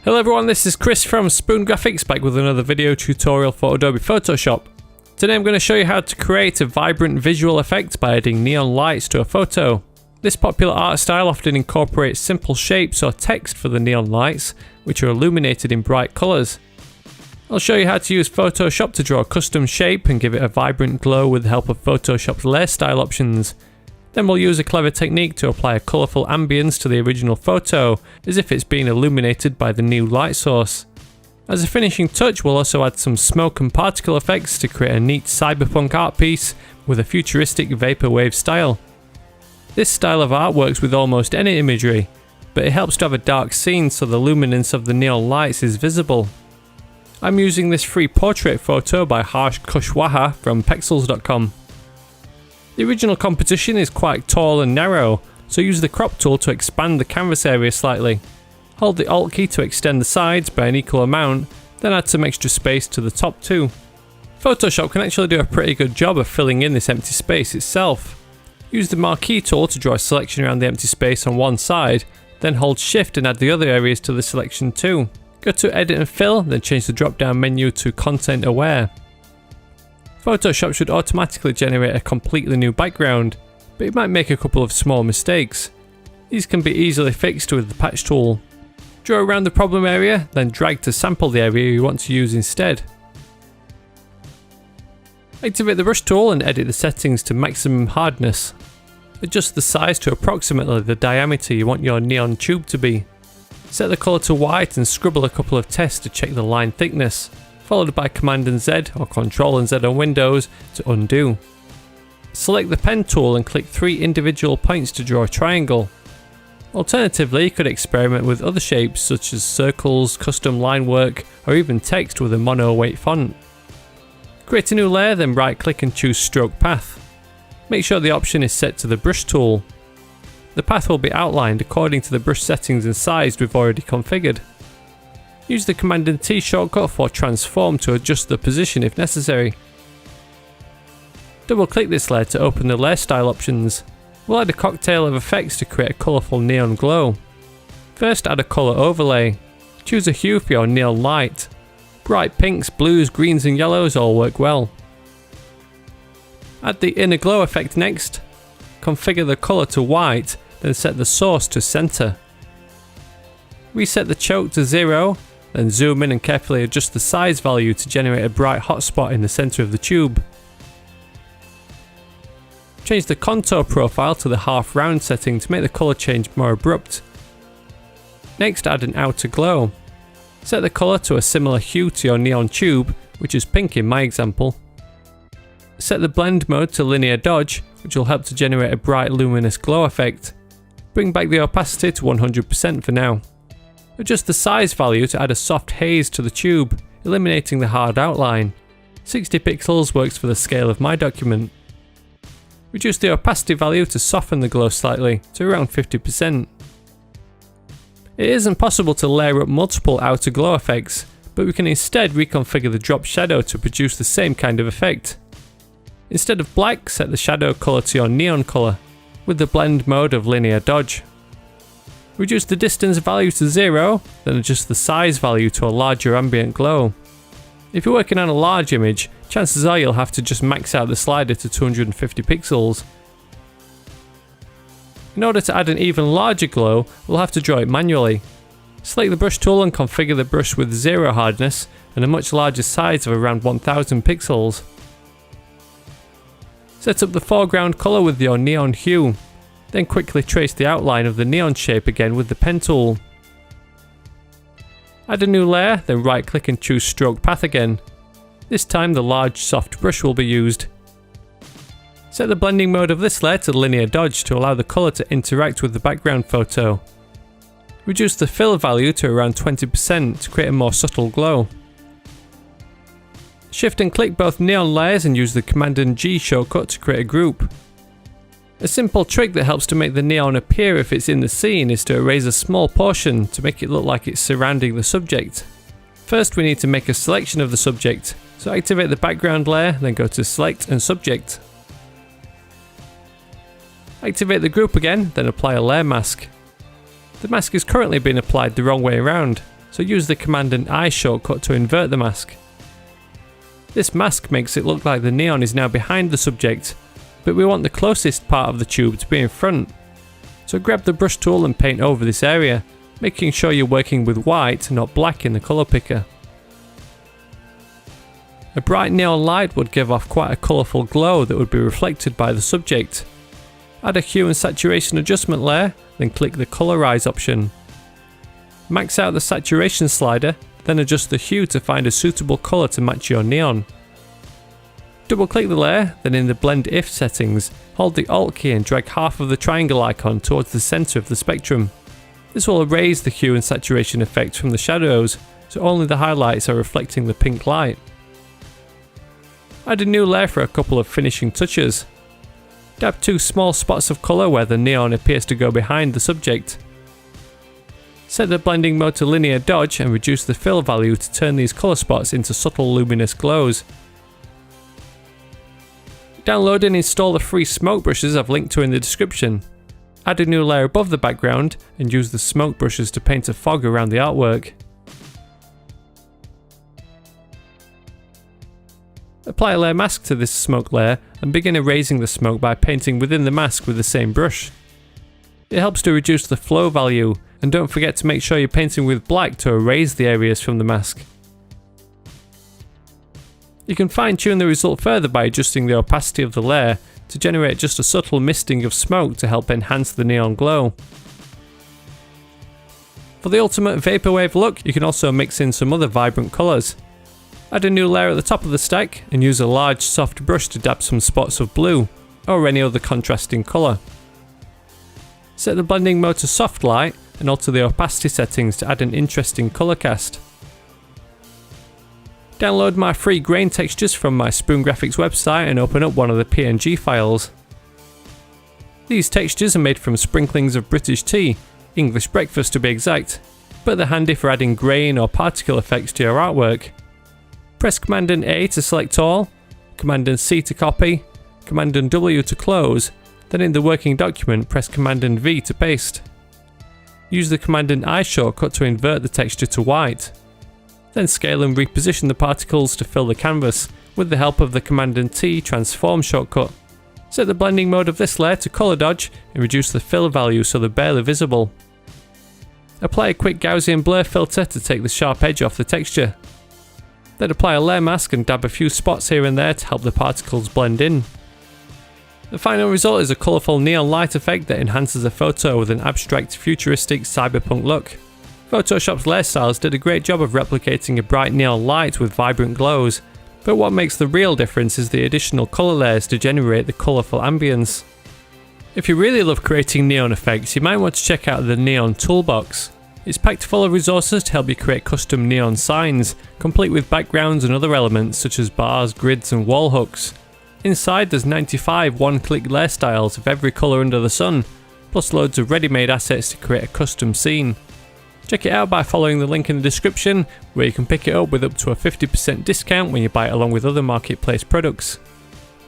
Hello everyone, this is Chris from Spoon Graphics back with another video tutorial for Adobe Photoshop. Today I'm going to show you how to create a vibrant visual effect by adding neon lights to a photo. This popular art style often incorporates simple shapes or text for the neon lights, which are illuminated in bright colours. I'll show you how to use Photoshop to draw a custom shape and give it a vibrant glow with the help of Photoshop's layer style options. Then we'll use a clever technique to apply a colourful ambience to the original photo, as if it's being illuminated by the new light source. As a finishing touch, we'll also add some smoke and particle effects to create a neat cyberpunk art piece with a futuristic vaporwave style. This style of art works with almost any imagery, but it helps to have a dark scene so the luminance of the neon lights is visible. I'm using this free portrait photo by Harsh Kushwaha from Pexels.com. The original composition is quite tall and narrow, so use the crop tool to expand the canvas area slightly. Hold the Alt key to extend the sides by an equal amount, then add some extra space to the top too. Photoshop can actually do a pretty good job of filling in this empty space itself. Use the Marquee tool to draw a selection around the empty space on one side, then hold Shift and add the other areas to the selection too. Go to Edit and Fill, then change the drop down menu to Content Aware. Photoshop should automatically generate a completely new background, but it might make a couple of small mistakes. These can be easily fixed with the Patch tool. Draw around the problem area, then drag to sample the area you want to use instead. Activate the Brush tool and edit the settings to maximum hardness. Adjust the size to approximately the diameter you want your neon tube to be. Set the colour to white and scribble a couple of tests to check the line thickness, followed by Command and Z or Control and Z on Windows to undo. Select the pen tool and click 3 individual points to draw a triangle. Alternatively, you could experiment with other shapes such as circles, custom line work, or even text with a mono weight font. Create a new layer, then right click and choose Stroke Path. Make sure the option is set to the Brush tool. The path will be outlined according to the brush settings and size we've already configured. Use the Command and T shortcut for Transform to adjust the position if necessary. Double click this layer to open the layer style options. We'll add a cocktail of effects to create a colourful neon glow. First, add a colour overlay. Choose a hue for your neon light. Bright pinks, blues, greens and yellows all work well. Add the inner glow effect next. Configure the colour to white, then set the source to centre. Reset the choke to 0, then zoom in and carefully adjust the size value to generate a bright hotspot in the centre of the tube. Change the contour profile to the half round setting to make the colour change more abrupt. Next, add an outer glow. Set the colour to a similar hue to your neon tube, which is pink in my example. Set the blend mode to linear dodge, which will help to generate a bright luminous glow effect. Bring back the opacity to 100% for now. Adjust the size value to add a soft haze to the tube, eliminating the hard outline. 60 pixels works for the scale of my document. Reduce the opacity value to soften the glow slightly, to around 50%. It isn't possible to layer up multiple outer glow effects, but we can instead reconfigure the drop shadow to produce the same kind of effect. Instead of black, set the shadow colour to your neon colour, with the blend mode of linear dodge. Reduce the distance value to 0, then adjust the size value to a larger ambient glow. If you're working on a large image, chances are you'll have to just max out the slider to 250 pixels. In order to add an even larger glow, we'll have to draw it manually. Select the brush tool and configure the brush with 0 hardness and a much larger size of around 1000 pixels. Set up the foreground colour with your neon hue. Then quickly trace the outline of the neon shape again with the pen tool. Add a new layer, then right click and choose Stroke Path again. This time the large soft brush will be used. Set the blending mode of this layer to linear dodge to allow the colour to interact with the background photo. Reduce the fill value to around 20% to create a more subtle glow. Shift and click both neon layers and use the Command and G shortcut to create a group. A simple trick that helps to make the neon appear if it's in the scene is to erase a small portion to make it look like it's surrounding the subject. First we need to make a selection of the subject, so activate the background layer, then go to Select and Subject. Activate the group again, then apply a layer mask. The mask is currently being applied the wrong way around, so use the Command and I shortcut to invert the mask. This mask makes it look like the neon is now behind the subject, but we want the closest part of the tube to be in front. So grab the brush tool and paint over this area, making sure you're working with white, not black in the colour picker. A bright neon light would give off quite a colourful glow that would be reflected by the subject. Add a hue and saturation adjustment layer, then click the Colorize option. Max out the saturation slider, then adjust the hue to find a suitable colour to match your neon. Double click the layer, then in the Blend If settings, hold the Alt key and drag half of the triangle icon towards the centre of the spectrum. This will erase the hue and saturation effect from the shadows, so only the highlights are reflecting the pink light. Add a new layer for a couple of finishing touches. Dab 2 small spots of colour where the neon appears to go behind the subject. Set the blending mode to linear dodge and reduce the fill value to turn these colour spots into subtle luminous glows. Download and install the free smoke brushes I've linked to in the description. Add a new layer above the background and use the smoke brushes to paint a fog around the artwork. Apply a layer mask to this smoke layer and begin erasing the smoke by painting within the mask with the same brush. It helps to reduce the flow value, and don't forget to make sure you're painting with black to erase the areas from the mask. You can fine tune the result further by adjusting the opacity of the layer to generate just a subtle misting of smoke to help enhance the neon glow. For the ultimate vaporwave look, you can also mix in some other vibrant colours. Add a new layer at the top of the stack and use a large soft brush to dab some spots of blue, or any other contrasting colour. Set the blending mode to soft light and alter the opacity settings to add an interesting colour cast. Download my free grain textures from my Spoon Graphics website and open up one of the PNG files. These textures are made from sprinklings of British tea, English breakfast to be exact, but they're handy for adding grain or particle effects to your artwork. Press Command and A to select all, Command and C to copy, Command and W to close, then in the working document press Command and V to paste. Use the Command and I shortcut to invert the texture to white. Then scale and reposition the particles to fill the canvas with the help of the Command and T transform shortcut. Set the blending mode of this layer to colour dodge and reduce the fill value so they're barely visible. Apply a quick Gaussian blur filter to take the sharp edge off the texture. Then apply a layer mask and dab a few spots here and there to help the particles blend in. The final result is a colourful neon light effect that enhances a photo with an abstract futuristic cyberpunk look. Photoshop's layer styles did a great job of replicating a bright neon light with vibrant glows, but what makes the real difference is the additional colour layers to generate the colourful ambience. If you really love creating neon effects, you might want to check out the Neon Toolbox. It's packed full of resources to help you create custom neon signs, complete with backgrounds and other elements such as bars, grids and wall hooks. Inside there's 95 one-click layer styles of every colour under the sun, plus loads of ready-made assets to create a custom scene. Check it out by following the link in the description, where you can pick it up with up to a 50% discount when you buy it along with other marketplace products.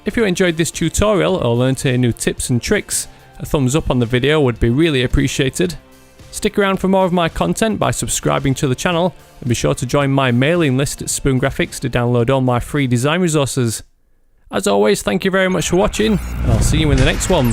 If you enjoyed this tutorial or learned any new tips and tricks, a thumbs up on the video would be really appreciated. Stick around for more of my content by subscribing to the channel, and be sure to join my mailing list at Spoon Graphics to download all my free design resources. As always, thank you very much for watching, and I'll see you in the next one.